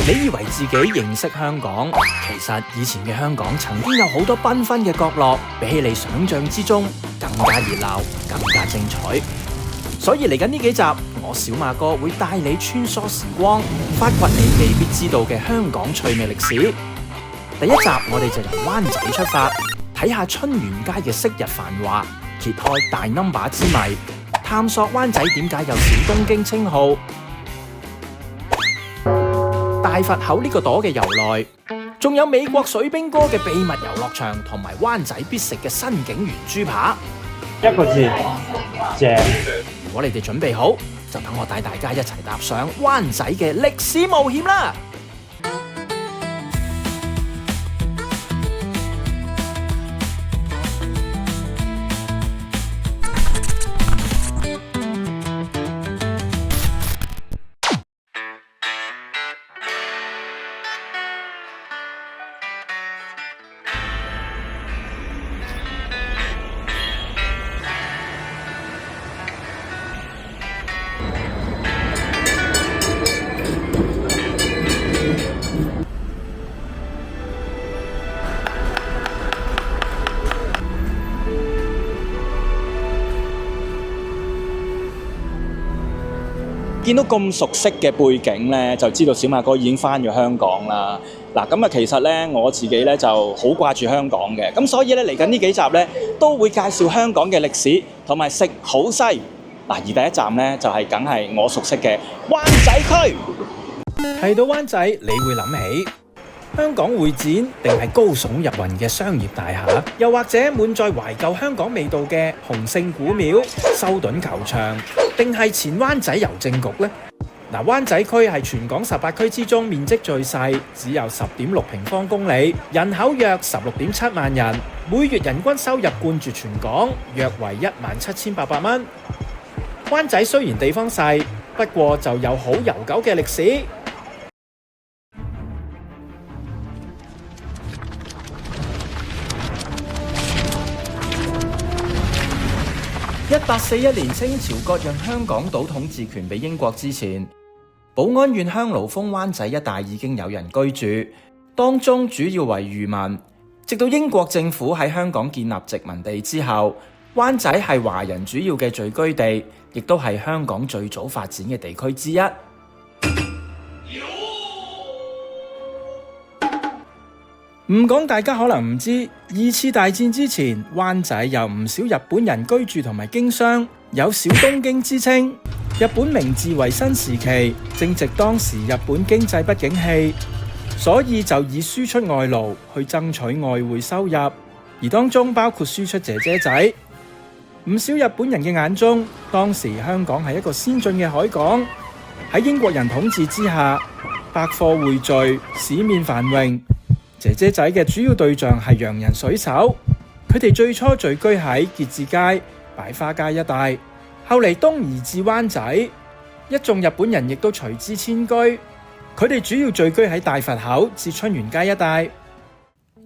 你以為自己認識香港，其實以前嘅香港曾經有好多繽紛嘅角落，比起你想象之中更加熱鬧、更加精彩。所以嚟緊呢幾集，我小馬哥會帶你穿梭時光，發掘你未必知道嘅香港趣味歷史。第一集我哋就由灣仔出發，睇下春園街嘅昔日繁華，揭開大 number 之謎，探索灣仔點解有小東京稱號。大佛口呢個朵嘅由來，仲有美國水兵哥嘅秘密遊樂場，同埋灣仔必食嘅新景園豬扒。一個字，正。如果你哋準備好，就等我帶大家一齊踏上灣仔嘅歷史冒險啦！見到咁熟悉嘅背景呢，就知道小馬哥已經返咗香港啦。嗱，咁啊，其實呢，我自己呢就好掛住香港嘅，咁所以呢，嚟緊呢幾集呢，都會介紹香港嘅歷史同埋食好西。嗱，而第一站呢，就係梗係我熟悉嘅灣仔區。提到灣仔，你會諗起香港會展，定係高聳入雲嘅商業大廈，又或者滿載懷舊香港味道嘅洪聖古廟、修頓球場，定係前灣仔郵政局呢？嗱，灣仔區係全港18區之中面積最細，只有10.6平方公里，人口約16.7萬人，每月人均收入冠絕全港，約為17,800蚊。灣仔雖然地方細，不過就有好悠久嘅歷史。1841年清朝割讓香港島統治權俾英國之前，寶安縣香爐峰灣仔一帶已經有人居住，當中主要為漁民。直到英國政府喺香港建立殖民地之後，灣仔係華人主要嘅聚居地，亦都係香港最早發展嘅地區之一。唔講大家可能唔知，二次大戰之前，灣仔有唔少日本人居住同埋經商，有小東京之稱。日本明治維新時期，正值當時日本經濟不景氣，所以就以輸出外勞去爭取外匯收入，而當中包括輸出姐姐仔。唔少日本人嘅眼中，當時香港係一個先進嘅海港，喺英國人統治之下，百貨匯聚，市面繁榮。姐姐仔嘅主要對象係洋人水手，佢哋最初聚居喺結志街、擺花街一帶，後嚟東移至灣仔，一眾日本人亦都隨之遷居，佢哋主要聚居喺大佛口至春園街一帶。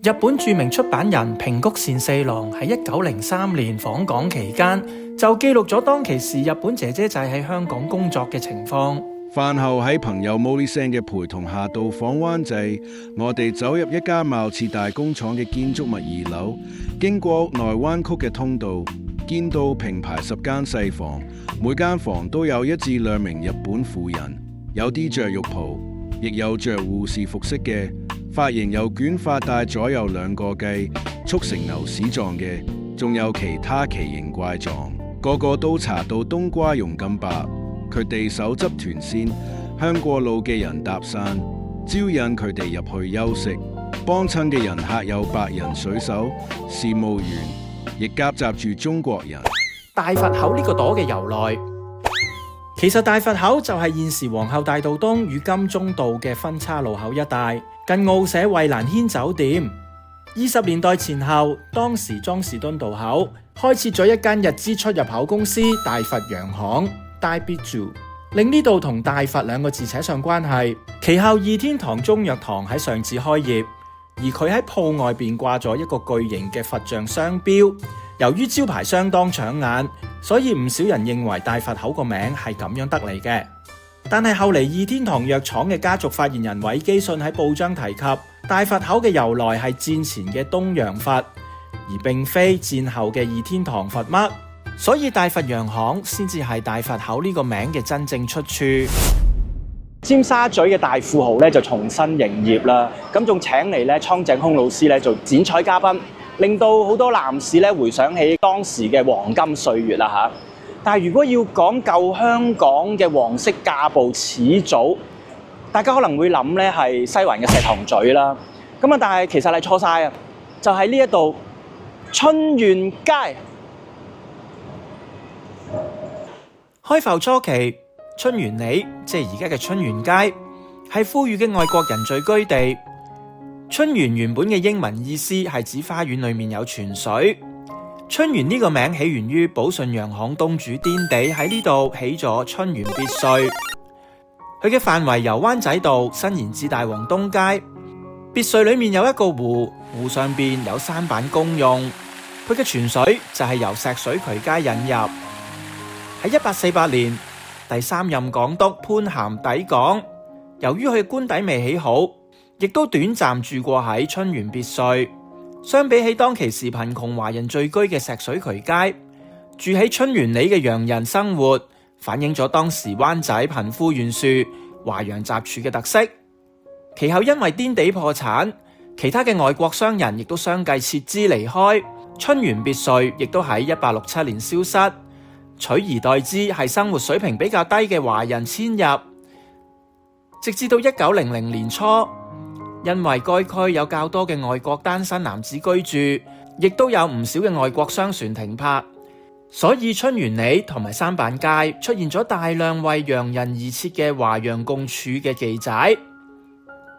日本著名出版人平谷善四郎喺1903年訪港期間，就記錄咗當其時日本姐姐仔喺香港工作嘅情況。飯後喺朋友 Molly San 嘅陪同下到訪灣仔，我哋走入一間貌似大工廠嘅建築物2樓，經過內灣曲嘅通道，見到平排10間細房，每間房都有1至2名日本婦人，有啲着浴袍，亦有着護士服飾嘅，髮型由捲髮帶左右2個髻，束成牛屎狀嘅，仲有其他奇形怪狀，個個都搽到冬瓜蓉咁白。佢哋手執團扇，向過路嘅人搭訕，招引佢哋入去休息。幫襯嘅人客有白人水手、事務員，亦夾雜住中國人。大佛口呢個朵嘅由來，其實大佛口就係現時皇后大道東與金鐘道嘅分叉路口一帶，近澳社衛蘭軒酒店。20年代前後，當時莊士敦道口開設咗一間日資出入口公司大佛洋行。大必住令呢度同大佛2個字扯上關係。其後二天堂中藥堂喺上址開業，而佢喺鋪外邊掛咗一個巨型嘅佛像商標。由於招牌相當搶眼，所以唔少人認為大佛口個名係咁樣得嚟嘅。但係後嚟二天堂藥廠嘅家族發言人韋基信喺報章提及，大佛口嘅由來係戰前嘅東洋佛，而並非戰後嘅二天堂佛乜，所以大佛洋行先至係大佛口呢個名嘅真正出處。尖沙咀嘅大富豪咧就重新營業啦，咁仲請嚟咧蒼井空老師咧做剪彩嘉賓，令到好多男士咧回想起當時嘅黃金歲月啦嚇。但係如果要講舊香港嘅黃色架步始祖，大家可能會諗咧係西環嘅石塘咀啦。咁啊，但係其實係錯晒啊！就喺呢一度春園街。開埠初期，春園里即係而家嘅春園街，係富裕嘅外國人聚居地。春園原本嘅英文意思係指花園裏面有泉水。春園呢個名起源於寶順洋行東主顛地喺呢度起咗春園別墅，佢嘅範圍由灣仔道伸延至大王東街。別墅裏面有一個湖，湖上邊有舢板公用，佢嘅泉水就係由石水渠街引入。喺1848年，第三任港督潘咸抵港，由於佢官邸未起好，亦都短暫住過喺春園別墅。相比起當其時貧窮華人聚居嘅石水渠街，住喺春園里嘅洋人生活，反映咗當時灣仔貧富懸殊、華洋雜處嘅特色。其後因為顛地破產，其他嘅外國商人亦都相繼撤資離開，春園別墅亦都喺1867年消失，取而代之係生活水平比較低嘅華人遷入，直至到1900年初。因為該區有較多嘅外國單身男子居住，亦都有唔少嘅外國商船停泊，所以春園里同埋舢板街出現咗大量為洋人而設嘅華洋共處嘅記仔。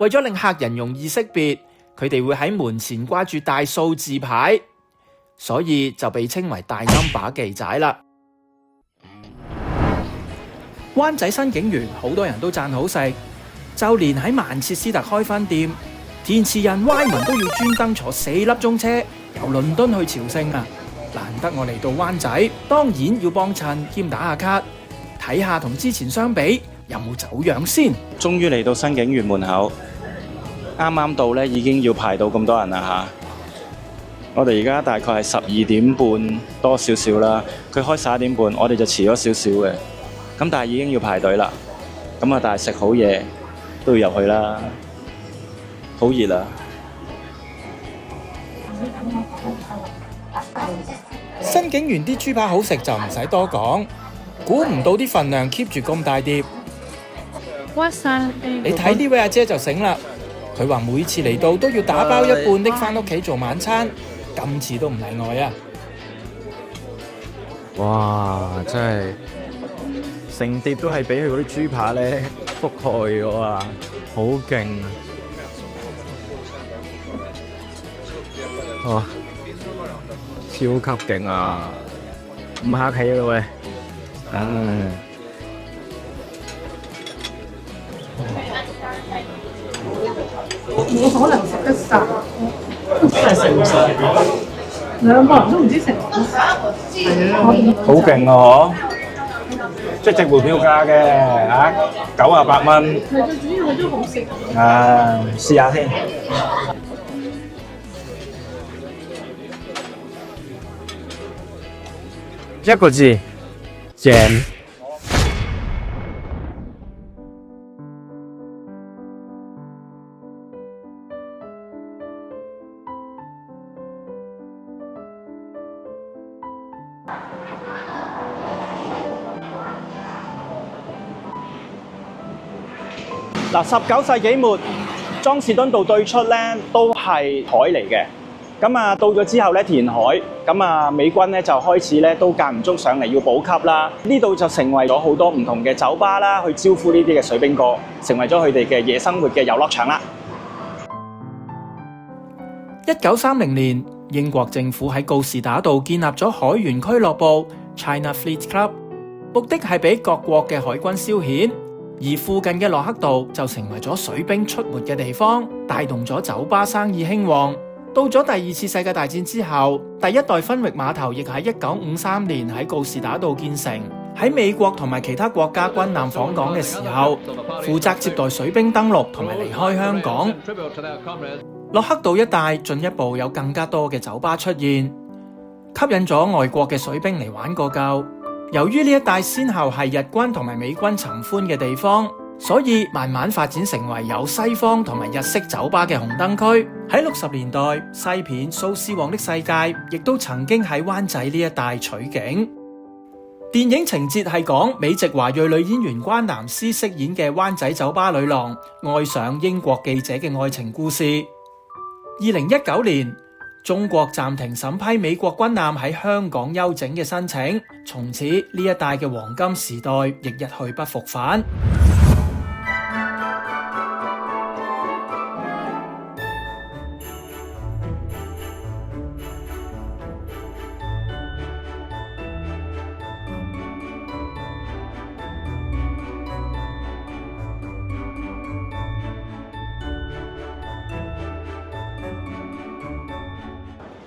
為咗令客人容易識別，佢哋會喺門前掛住大數字牌，所以就被稱為大 number 記仔啦。灣仔新景園好多人都讚好食。就連喺曼徹斯特開分店，填詞人 Wyman 都要專登坐4粒鐘車由倫敦去朝聖啊！難得我嚟到灣仔，當然要幫襯兼打下卡，睇下同之前相比有冇走樣先。終於嚟到新景園門口，啱啱到咧已經要排到咁多人啦嚇！我哋而家大概係12點半多少少啦，佢開11點半，我哋就遲咗少少嘅，咁但係已經要排隊啦。咁啊，但係食好嘢都要入去啦，好熱啊！新景園啲豬扒好食就唔使多講，估唔到啲份量 keep 住咁大碟。你睇呢位阿姐就醒啦，佢話每次嚟到都要打包一半拎返屋企做晚餐，今次都唔例外啊！哇！真係成碟都係俾佢嗰啲豬扒咧覆蓋咗啊，好勁啊！哇，超級勁啊！唔客氣啦喂，冇可能食得晒，真係食唔晒。兩個人都唔知食唔晒，係啊，好勁啊！即係值回票價嘅嚇，98蚊。係最主要佢都好食。試下先。一個字，正。嗱，19世紀末，莊士敦道對出咧都係海嚟嘅。咁啊，到咗之後咧填海，咁啊美軍咧就開始咧都間唔中上嚟要補給啦。呢度就成為咗好多唔同嘅酒吧啦，去招呼呢啲嘅水兵哥，成為咗佢哋嘅夜生活嘅遊樂場啦。1930年，英國政府喺告士打道建立咗海員俱樂部 China Fleet Club， 目的係俾各國嘅海軍消遣。而附近嘅洛克道就成為咗水兵出沒嘅地方，帶動咗酒吧生意興旺。到咗第二次世界大戰之後，第一代分域碼頭亦喺1953年喺告士打道建成，喺美國同埋其他國家軍艦訪港嘅時候，負責接待水兵登陸同埋離開香港。洛克道一帶進一步有更加多嘅酒吧出現，吸引咗外國嘅水兵嚟玩個夠。由於呢一帶先後係日軍同埋美軍尋歡嘅地方，所以慢慢發展成為有西方同埋日式酒吧嘅紅燈區。喺60年代，西片《蘇斯旺的世界》亦都曾經喺灣仔呢一帶取景。電影情節係講美籍華裔女演員關南斯飾演嘅灣仔酒吧女郎愛上英國記者嘅愛情故事。2019年，中國暫停審批美國軍艦喺香港休整嘅申請，從此呢一帶嘅黃金時代亦一去不復返。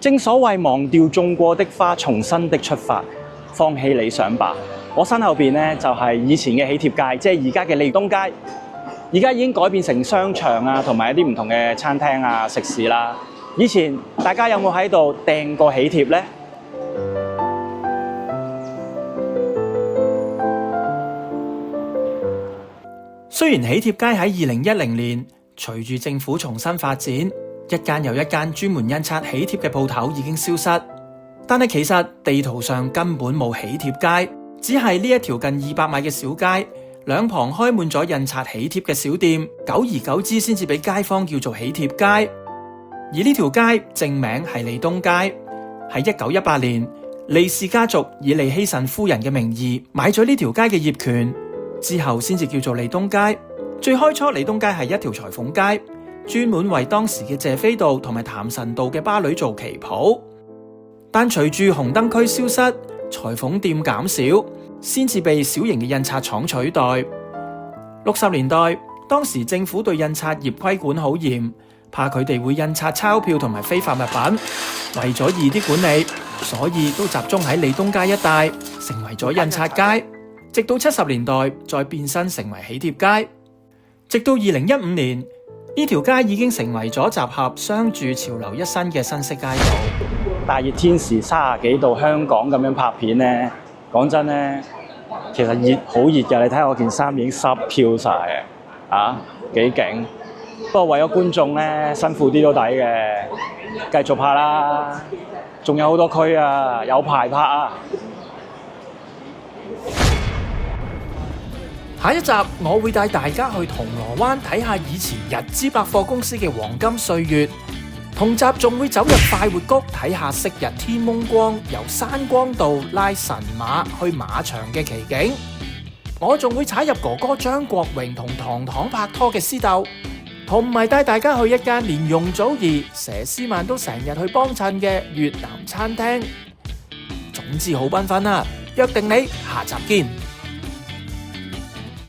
正所謂忘掉種過的花，重新的出發，放棄理想吧。我身後邊呢，就係以前嘅喜帖街，即係而家嘅利東街。而家已經改變成商場啊，同埋一啲唔同嘅餐廳啊、食肆啦。以前大家有冇喺度訂過喜帖呢？雖然喜帖街喺2010年隨住政府重新發展，一間又一間專門印刷喜帖嘅鋪頭已經消失，但係其實地圖上根本冇喜帖街，只係呢一條近200米嘅小街，兩旁開滿咗印刷喜帖嘅小店，久而久之先至俾街坊叫做喜帖街。而呢條街正名係利東街，喺1918年，利氏家族以利希慎夫人嘅名義買咗呢條街嘅業權，之後先至叫做利東街。最開初利東街係一條裁縫街，專門為當時嘅謝斐道同埋譚臣道嘅芭蕾做旗袍，但隨住紅燈區消失，裁縫店減少，先至被小型嘅印刷廠取代。60年代，當時政府對印刷業規管好嚴，怕佢哋會印刷鈔票同埋非法物品，為咗易啲管理，所以都集中喺利東街一帶，成為咗印刷街。直到70年代，再變身成為喜帖街，直到2015年。呢條街已經成為咗集合商住潮流一身嘅新式街道。大熱天時30幾度，香港咁樣拍片呢，講真呢，其實熱好熱㗎。你睇下我件衫已經濕飄晒嘅，啊幾勁！不過為咗觀眾呢，辛苦啲都抵嘅，繼續拍啦，仲有好多區啊，有排拍啊！下一集我會帶大家去銅鑼灣睇下以前日資百貨公司嘅黃金歲月，同集仲會走入快活谷睇下昔日天蒙光由山光道拉神馬去馬場嘅奇景，我仲會踩入哥哥張國榮同糖糖拍拖嘅私竇，同埋帶大家去一間連容祖兒、佘詩曼都成日去幫襯嘅越南餐廳。總之好繽紛啊！約定你下集見。